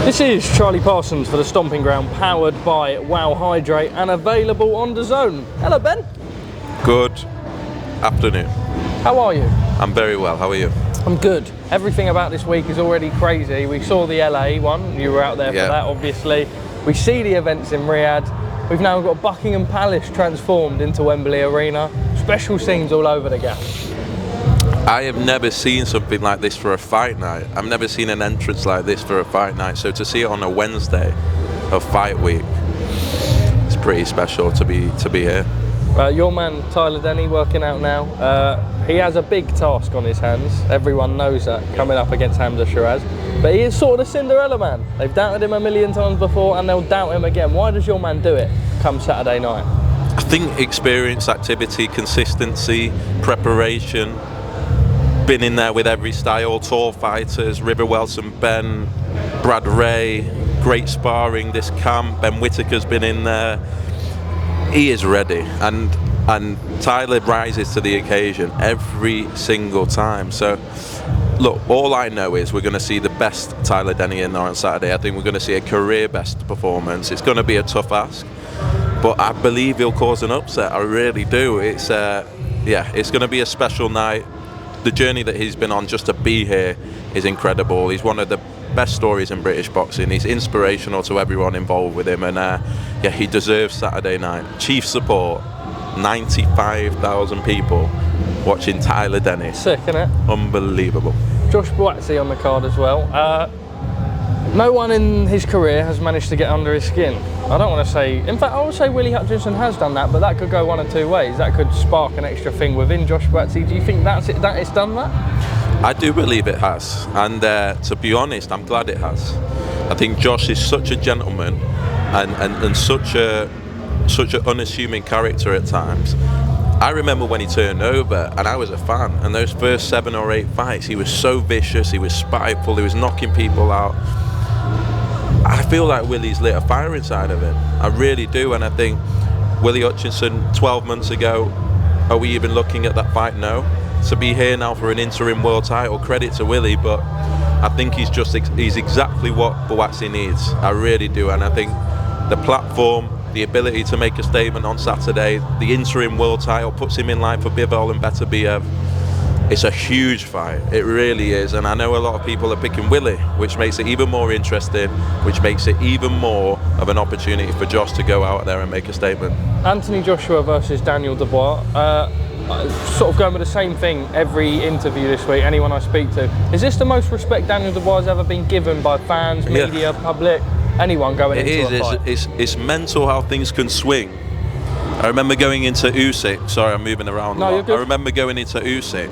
This is Charlie Parsons for the Stomping Ground, powered by Wow Hydrate and available on DAZN. Hello, Ben. Good afternoon. How are you? I'm very well. How are you? I'm good. Everything about this week is already crazy. We saw the LA one. You were out there for that, obviously. We see the events in Riyadh. We've now got Buckingham Palace transformed into Wembley Arena. Special scenes all over the gap. I have never seen something like this for a fight night. I've never seen an entrance like this for a fight night. So to see it on a Wednesday of fight week, it's pretty special to be here. Your man Tyler Denny working out now. He has a big task on his hands. Everyone knows that, coming up against Hamza Shiraz. But he is sort of the Cinderella man. They've doubted him a million times before and they'll doubt him again. Why does your man do it come Saturday night? I think experience, activity, consistency, preparation. Been in there with every style, tall fighters, River Welson, Ben, Brad Ray, great sparring this camp. Ben Whittaker's been in there. He is ready, and Tyler rises to the occasion every single time. So look, all I know is we're going to see the best Tyler Denny in there on Saturday. I think we're going to see a career best performance. It's going to be a tough ask, but I believe he'll cause an upset. I really do. It's it's going to be a special night. The journey that he's been on just to be here is incredible. He's one of the best stories in British boxing. He's inspirational to everyone involved with him, and he deserves Saturday night. Chief support, 95,000 people watching Tyler Denny. Sick, innit? Unbelievable. Josh Buatsi on the card as well. No one in his career has managed to get under his skin. I don't want to say, in fact I would say Willie Hutchinson has done that, but that could go one of two ways. That could spark an extra thing within Josh Buatsi. Do you think that's it, that it's done that? I do believe it has, and to be honest, I'm glad it has. I think Josh is such a gentleman and such an unassuming character at times. I remember when he turned over, and I was a fan, and those first 7 or 8 fights, he was so vicious, he was spiteful, he was knocking people out. I feel like Willie's lit a fire inside of him. I really do, and I think Willie Hutchinson 12 months ago, are we even looking at that fight? No. To be here now for an interim world title, credit to Willie, but I think he's exactly what Buatsi needs. I really do, and I think the platform, the ability to make a statement on Saturday, the interim world title puts him in line for Bivol and Beterbiev. It's a huge fight, it really is, and I know a lot of people are picking Willie, which makes it even more interesting, which makes it even more of an opportunity for Josh to go out there and make a statement. Anthony Joshua versus Daniel Dubois. Sort of going with the same thing every interview this week, anyone I speak to. Is this the most respect Daniel Dubois has ever been given by fans, media, public, anyone going into a fight? It's mental how things can swing. I remember going into Usyk, sorry I'm moving around a lot. You're good. I remember going into Usyk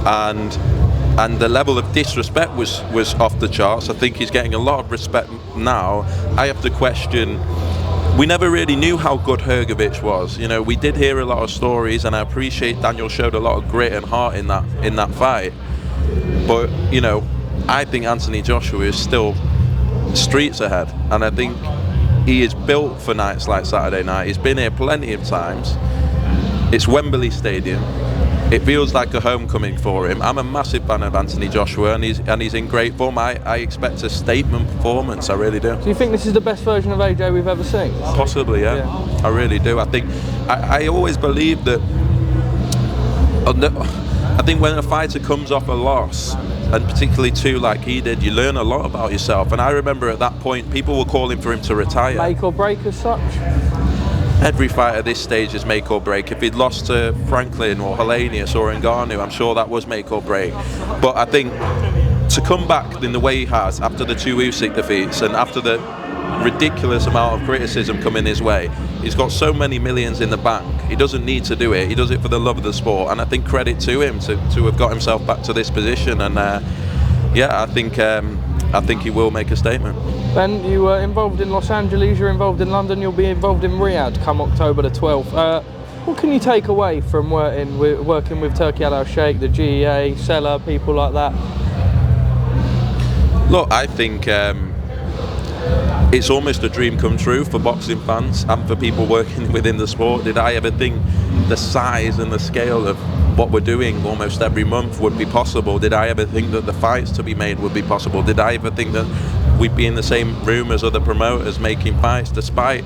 and the level of disrespect was off the charts. I think he's getting a lot of respect now. I have to question, we never really knew how good Hrgović was. You know, we did hear a lot of stories, and I appreciate Daniel showed a lot of grit and heart in that fight. But you know, I think Anthony Joshua is still streets ahead, and I think he is built for nights like Saturday night. He's been here plenty of times. It's Wembley Stadium. It feels like a homecoming for him. I'm a massive fan of Anthony Joshua, and he's in great form. I expect a statement performance. I really do. Do you think this is the best version of AJ we've ever seen? Possibly, yeah. I really do. I think I always believe that. I think when a fighter comes off a loss, and particularly two like he did, you learn a lot about yourself. And I remember at that point, people were calling for him to retire. Make or break as such? Every fight at this stage is make or break. If he'd lost to Franklin or Helenius or Ngannou, I'm sure that was make or break. But I think to come back in the way he has after the 2 Usyk defeats and after the ridiculous amount of criticism coming his way, he's got so many millions in the bank. He doesn't need to do it. He does it for the love of the sport, and I think credit to him to have got himself back to this position. And I think he will make a statement. Ben, you were involved in Los Angeles, you're involved in London, you'll be involved in Riyadh come October the 12th. What can you take away from working with Turki Al Sheikh, the GEA, Seller, people like that? Look, I think it's almost a dream come true for boxing fans and for people working within the sport. Did I ever think the size and the scale of what we're doing almost every month would be possible? Did I ever think that the fights to be made would be possible? Did I ever think that we'd be in the same room as other promoters making fights despite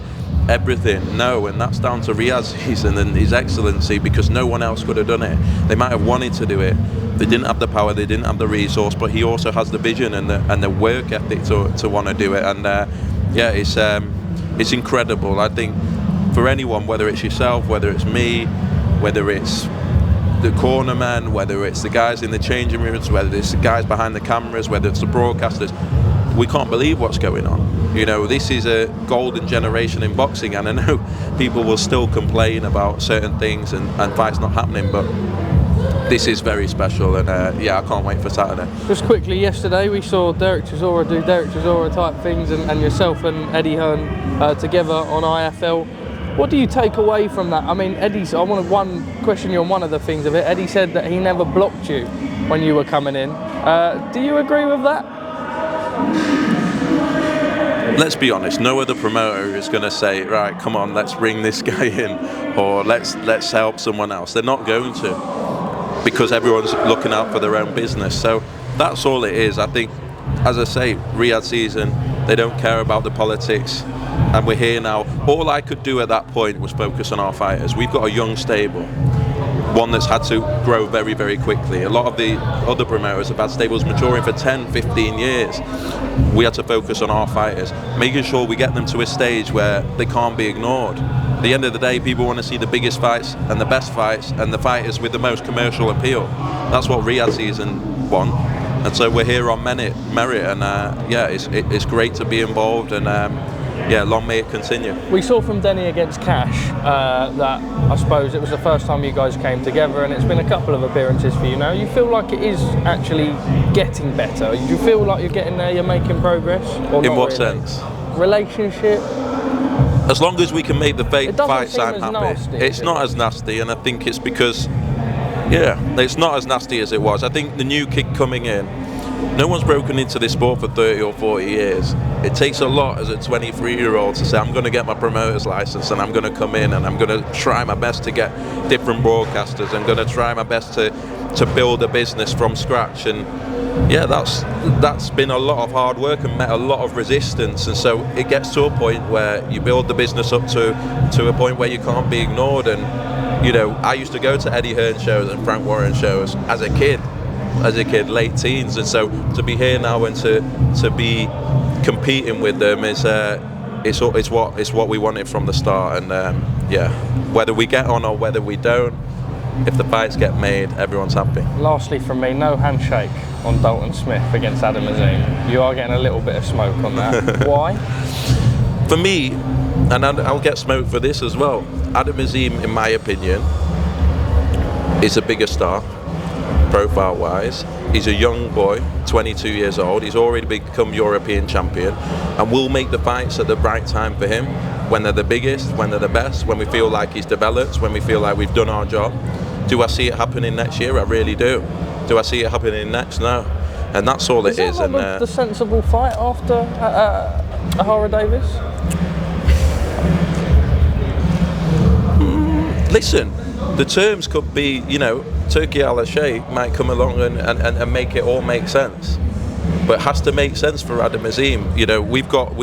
everything. No, and that's down to Riyad's season and his excellency, because no one else could have done it. They might have wanted to do it, they didn't have the power, they didn't have the resource, but he also has the vision and the work ethic to want to do it. And yeah, it's incredible. I think for anyone, whether it's yourself, whether it's me, whether it's the cornerman, whether it's the guys in the changing rooms, whether it's the guys behind the cameras, whether it's the broadcasters, we can't believe what's going on. You know, this is a golden generation in boxing, and I know people will still complain about certain things and fights not happening, but this is very special, and yeah, I can't wait for Saturday. Just quickly, yesterday we saw Derek Chisora do Derek Chisora type things, and yourself and Eddie Hearn together on IFL. What do you take away from that? I mean, I wanted one question you on one of the things of it. Eddie said that he never blocked you when you were coming in. Do you agree with that? Let's be honest, no other promoter is going to say, right, come on, let's bring this guy in, or let's help someone else. They're not going to, because everyone's looking out for their own business. So that's all it is. I think, as I say, Riyadh season, they don't care about the politics, and we're here now. All I could do at that point was focus on our fighters. We've got a young stable, one that's had to grow very, very quickly. A lot of the other promoters have had stables maturing for 10, 15 years. We had to focus on our fighters, making sure we get them to a stage where they can't be ignored. At the end of the day, people want to see the biggest fights and the best fights and the fighters with the most commercial appeal. That's what Riyadh season won. And so we're here on merit, and yeah, it's great to be involved, and yeah, long may it continue. We saw from Denny against Cash that I suppose it was the first time you guys came together, and it's been a couple of appearances for you now. You feel like it is actually getting better? Do you feel like you're getting there, you're making progress? Or in what really? sense? Relationship? As long as we can make the fights, I'm happy. Nasty, it's not as nasty, and I think it's because, yeah, it's not as nasty as it was. I think the new kid coming in, no one's broken into this sport for 30 or 40 years. It takes a lot as a 23-year-old to say, I'm going to get my promoter's license, and I'm going to come in and I'm going to try my best to get different broadcasters. I'm going to try my best to build a business from scratch. And yeah, that's been a lot of hard work and met a lot of resistance. And so it gets to a point where you build the business up to a point where you can't be ignored. And, you know, I used to go to Eddie Hearn shows and Frank Warren shows as a kid, late teens, and so to be here now and to be competing with them is it's what we wanted from the start. And yeah, whether we get on or whether we don't, if the fights get made, everyone's happy. Lastly from me, no handshake on Dalton Smith against Adam Azim. You are getting a little bit of smoke on that. Why? For me, and I'll get smoked for this as well, Adam Azim, in my opinion, is a bigger star profile wise. He's a young boy, 22 years old. He's already become European champion, and we'll make the fights at the right time for him, when they're the biggest, when they're the best, when we feel like he's developed, when we feel like we've done our job. Do I see it happening next year? I really do. Do I see it happening next? No. And that's all it is. That And the sensible fight after Ahara Davis? Listen, the terms could be, you know, Turki Al-Sheikh might come along and make it all make sense. But it has to make sense for Adam Azim. You know, we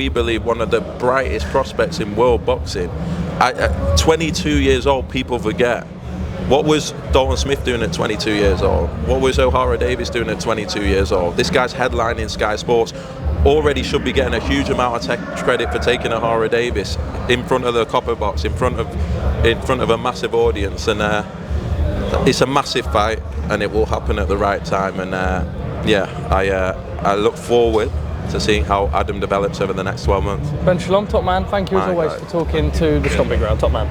believe, one of the brightest prospects in world boxing. At 22 years old, people forget. What was Dalton Smith doing at 22 years old? What was Ahara Davis doing at 22 years old? This guy's headlining Sky Sports. Already should be getting a huge amount of credit for taking Ahara Davis in front of the copper box, in front of a massive audience. And it's a massive fight, and it will happen at the right time. And yeah, I look forward to seeing how Adam develops over the next 12 months. Ben Shalom, top man, thank you as always for talking to the Stomping Ground, top man.